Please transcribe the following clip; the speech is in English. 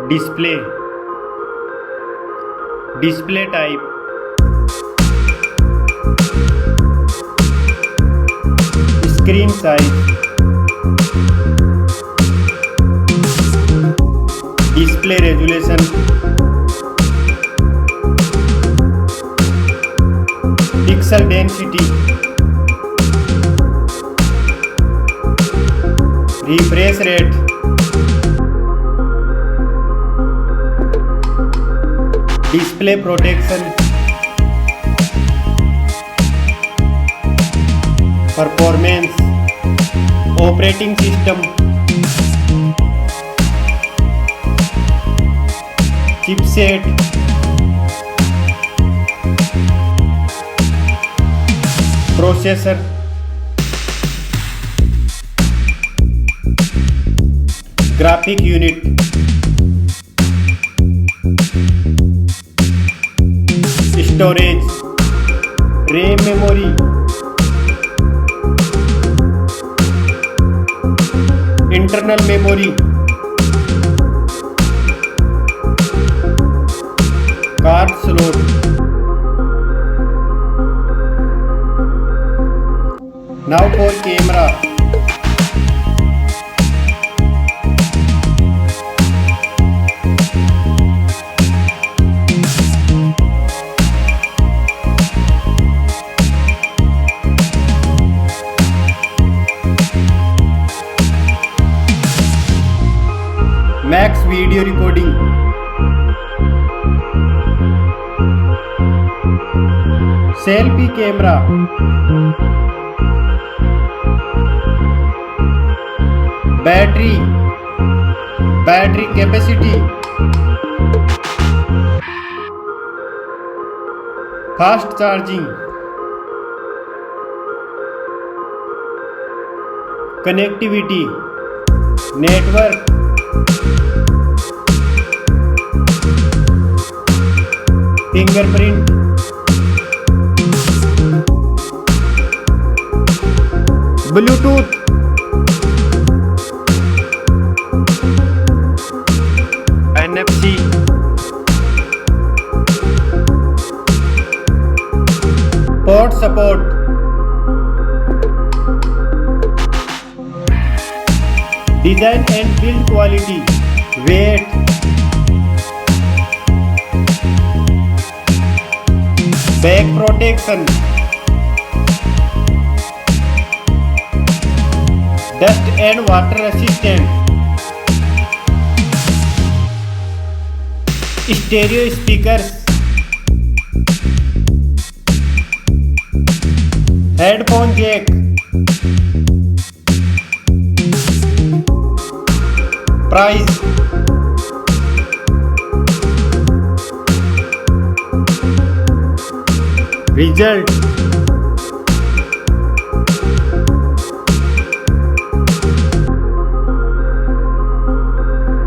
display, display type, screen size, display resolution, pixel density, refresh rate, display protection, performance, operating system, chipset, processor, graphic unit, storage, RAM memory, internal memory, card slot, now for camera. Max video recording, selfie camera, battery capacity, fast charging, connectivity, network, fingerprint, Bluetooth, NFC, port support, design and build quality, weight, back protection, dust and water resistant, stereo speakers, headphone jack, price, result.